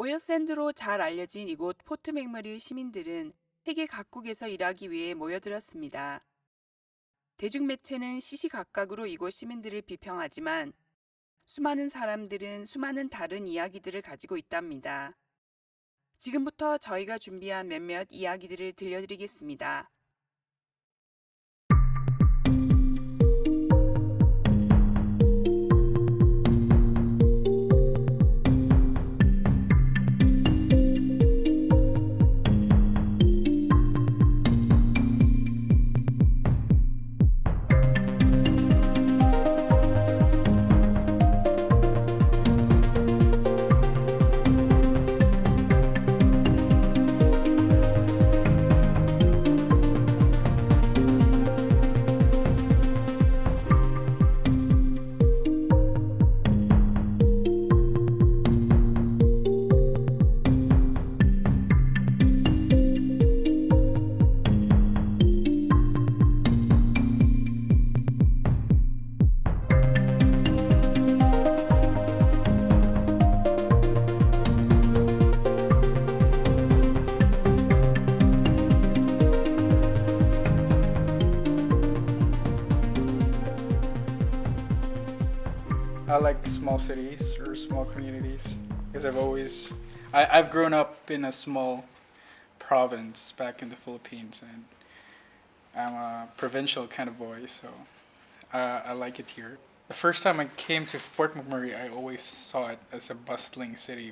오일샌드로 잘 알려진 이곳 포트 맥머리 시민들은 세계 각국에서 일하기 위해 모여들었습니다. 대중매체는 시시각각으로 이곳 시민들을 비평하지만 수많은 사람들은 수많은 다른 이야기들을 가지고 있답니다. 지금부터 저희가 준비한 몇몇 이야기들을 들려드리겠습니다. I like small cities or small communities because I've grown up in a small province back in the Philippines, and I'm a provincial kind of boy, so I like it here. The first time I came to Fort McMurray, I always saw it as a bustling city.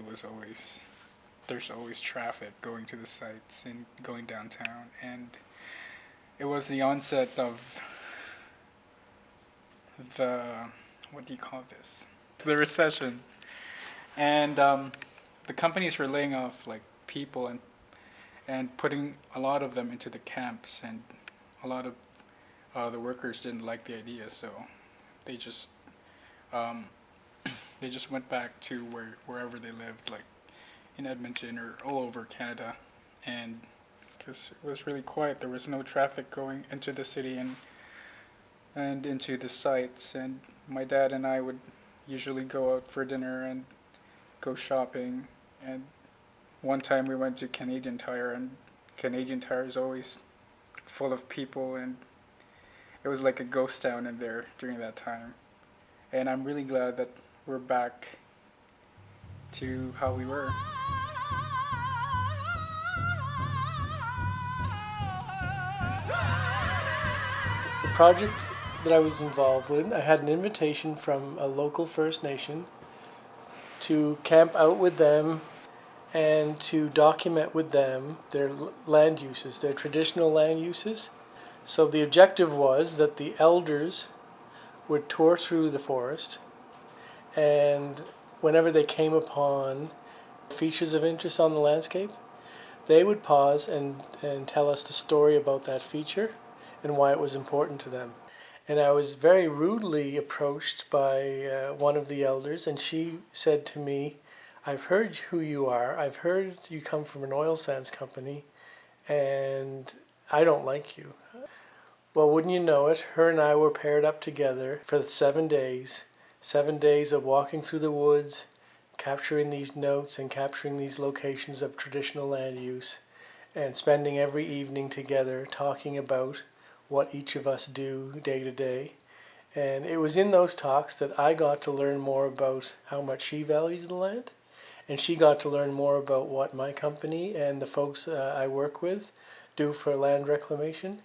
There's always traffic going to the sites and going downtown, and it was the onset of the what do you call this? The recession, and the companies were laying off like people and putting a lot of them into the camps, and a lot of the workers didn't like the idea, so they just um, they just went back to wherever they lived, like in Edmonton or all over Canada, and because it was really quiet, there was no traffic going into the city and into the sites, and my dad and I would usually go out for dinner and go shopping, and one time we went to Canadian Tire, and Canadian Tire is always full of people, and it was like a ghost town in there during that time. And I'm really glad that we're back to how we were. The project that I was involved with, I had an invitation from a local First Nation to camp out with them and to document with them their land uses, their traditional land uses. So the objective was that the elders would tour through the forest, and whenever they came upon features of interest on the landscape, they would pause and tell us the story about that feature and why it was important to them. And I was very rudely approached by one of the elders, and she said to me, "I've heard who you are. I've heard you come from an oil sands company, and I don't like you." Well, wouldn't you know it, her and I were paired up together for 7 days of walking through the woods, capturing these notes and capturing these locations of traditional land use, and spending every evening together talking about what each of us do day to day. And it was in those talks that I got to learn more about how much she valued the land, and she got to learn more about what my company and the folks I work with do for land reclamation.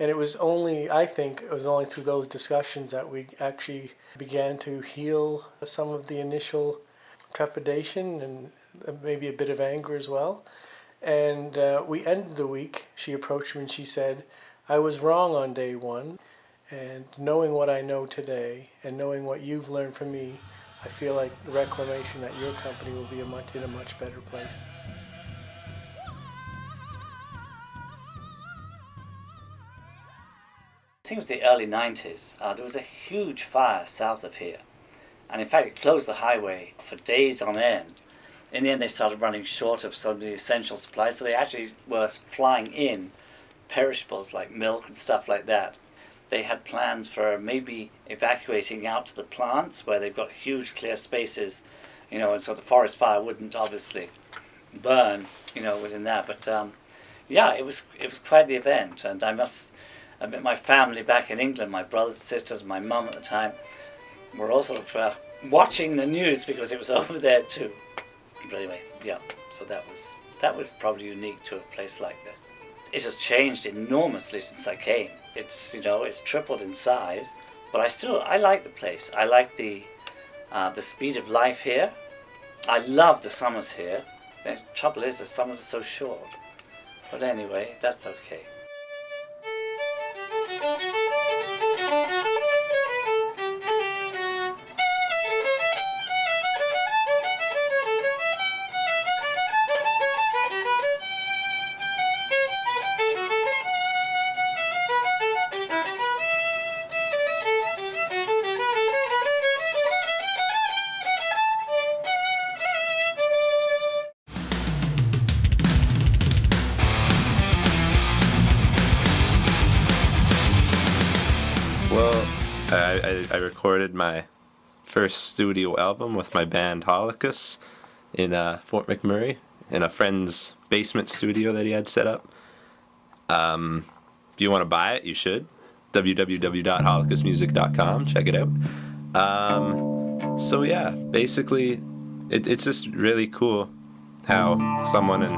And it was only, I think, it was only through those discussions that we actually began to heal some of the initial trepidation and maybe a bit of anger as well. And we ended the week, she approached me and she said, "I was wrong on day one, and knowing what I know today and knowing what you've learned from me, I feel like the reclamation at your company will be in a much better place." I think it was the early 90s. There was a huge fire south of here, and in fact it closed the highway for days on end. In the end they started running short of some of the essential supplies, so they actually were flying in perishables like milk and stuff like that. They had plans for maybe evacuating out to the plants where they've got huge clear spaces you know, and so the forest fire wouldn't obviously burn, you know, within that. But yeah, it was quite the event, and I must admit, my family back in England, my brothers and sisters, my mum at the time, were all sort of watching the news because it was over there too. But anyway, yeah, so that was probably unique to a place like this. It has changed enormously since I came. It's, you know, it's tripled in size, but I like the place. I like the speed of life here. I love the summers here. The trouble is the summers are so short. But anyway, that's okay. Well, I recorded my first studio album with my band Holocaust in Fort McMurray in a friend's basement studio that he had set up. If you want to buy it, you should. www.holocaustmusic.com. Check it out. So yeah, basically, it's just really cool how someone in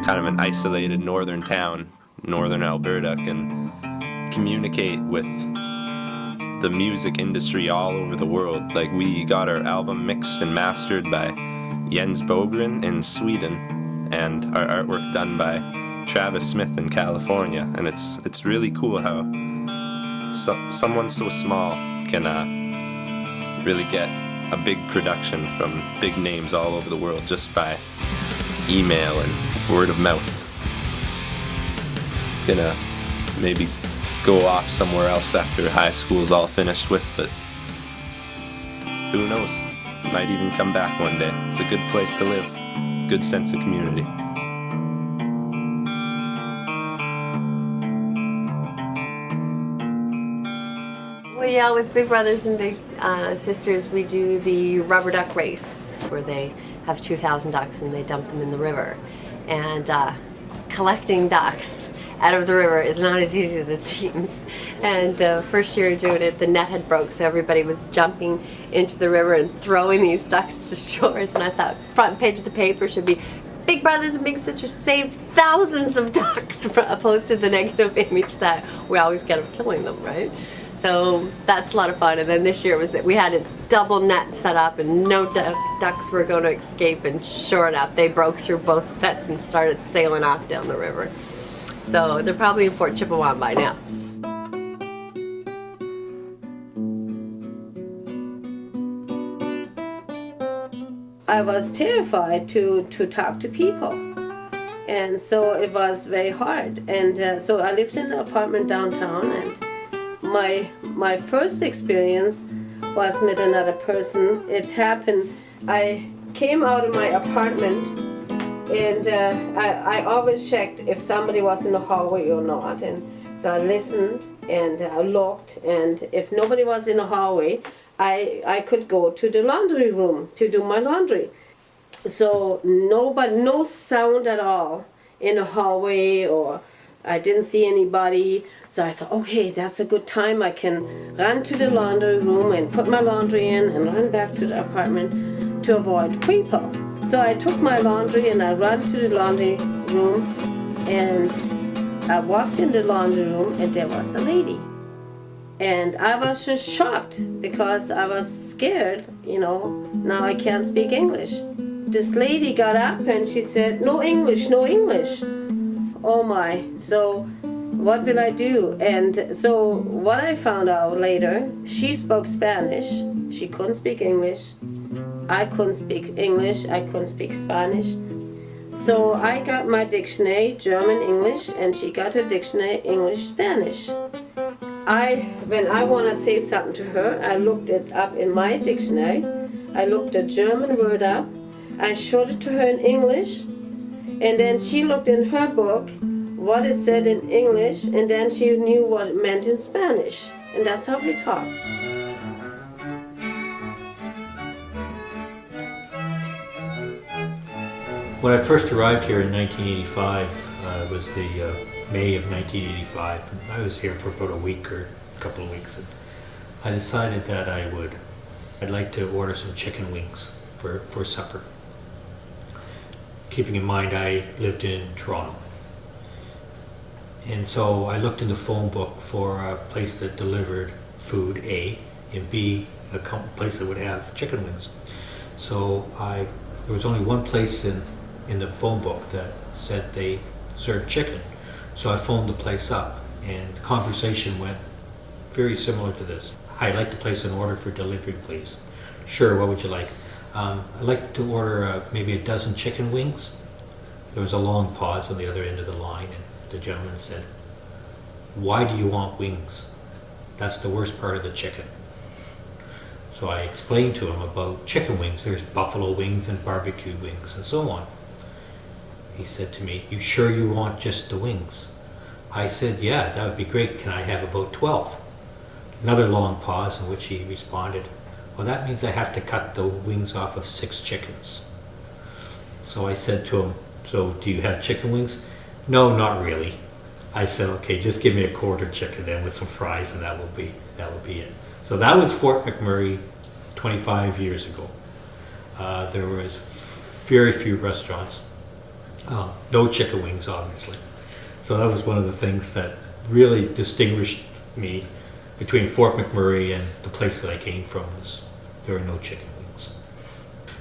kind of an isolated northern town, northern Alberta, can communicate with the music industry all over the world. Like, we got our album mixed and mastered by Jens Bogren in Sweden, and our artwork done by Travis Smith in California. And it's really cool how someone so small can really get a big production from big names all over the world just by email and word of mouth. Gonna maybe go off somewhere else after high school's all finished with, but who knows? Might even come back one day. It's a good place to live. Good sense of community. Well, yeah, with Big Brothers and Big Sisters, we do the rubber duck race, where they have 2,000 ducks and they dump them in the river. And collecting ducks out of the river is not as easy as it seems. And the first year doing it, the net had broke, so everybody was jumping into the river and throwing these ducks to shores. And I thought front page of the paper should be Big Brothers and Big Sisters save thousands of ducks, opposed to the negative image that we always get of killing them, right? So that's a lot of fun. And then this year we had a double net set up and no ducks were going to escape, and sure enough they broke through both sets and started sailing off down the river. So they're probably in Fort Chippewan by now. I was terrified to talk to people, and so it was very hard. And so I lived in an apartment downtown, and my first experience was with another person. It happened, I came out of my apartment, and I always checked if somebody was in the hallway or not. And so I listened and I looked, and if nobody was in the hallway, I could go to the laundry room to do my laundry. So no sound at all in the hallway, or I didn't see anybody. So I thought, okay, that's a good time. I can run to the laundry room and put my laundry in and run back to the apartment to avoid people. So I took my laundry and I ran to the laundry room, and I walked in the laundry room and there was a lady. And I was just shocked because I was scared, now I can't speak English. This lady got up and she said, no English, no English. Oh my, so what will I do? And so what I found out later, she spoke Spanish, she couldn't speak English. I couldn't speak English, I couldn't speak Spanish. So I got my dictionary, German, English, and she got her dictionary, English, Spanish. When I want to say something to her, I looked it up in my dictionary. I looked the German word up. I showed it to her in English, and then she looked in her book what it said in English, and then she knew what it meant in Spanish. And that's how we talk. When I first arrived here in 1985, it was the May of 1985. I was here for about a week or a couple of weeks, and I decided that I'd like to order some chicken wings for supper. Keeping in mind I lived in Toronto. And so I looked in the phone book for a place that delivered food, A, and B, a place that would have chicken wings. So there was only one place in the phone book that said they served chicken. So I phoned the place up, and the conversation went very similar to this. Hi, I'd like to place an order for delivery, please. Sure, what would you like? I'd like to order maybe a dozen chicken wings. There was a long pause on the other end of the line, and the gentleman said, why do you want wings? That's the worst part of the chicken. So I explained to him about chicken wings. There's buffalo wings and barbecue wings and so on. He said to me, you sure you want just the wings? I said, yeah, that would be great. Can I have about 12? Another long pause in which he responded, well, that means I have to cut the wings off of 6 chickens. So I said to him, so do you have chicken wings? No, not really. I said, okay, just give me a quarter chicken then with some fries, and that will be it. So that was Fort McMurray 25 years ago. There was very few restaurants. No chicken wings, obviously. So that was one of the things that really distinguished me between Fort McMurray and the place that I came from. Was there were no chicken wings.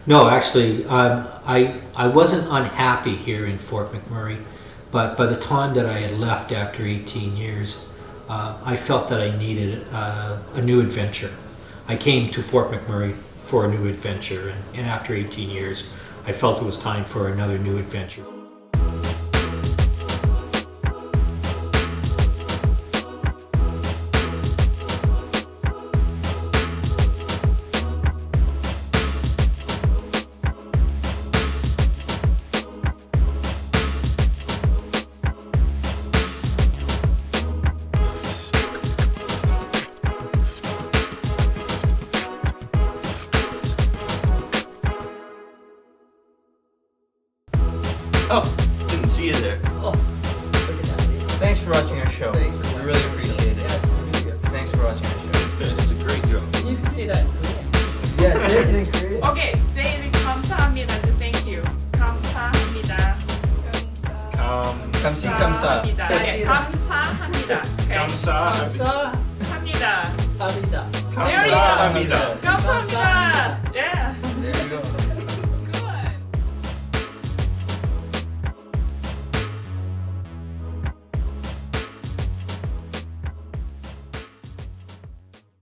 No, actually, I wasn't unhappy here in Fort McMurray, but by the time that I had left after 18 years, I felt that I needed a new adventure. I came to Fort McMurray for a new adventure, and after 18 years, I felt it was time for another new adventure. Oh, didn't see you there. Oh, look at that. Thanks for watching our show. Thanks for We really appreciate it. Yeah, Thanks for watching our show. It's a great job. you can see that. Yeah, say it in Korean. Okay, say it 감사합니다 to thank you. 감사합니다. 감사합니다. Okay, 감사합니다. Okay. 감사합니다. 합니다. 감사합니다. There you go. 감사합니다. 감사합니다.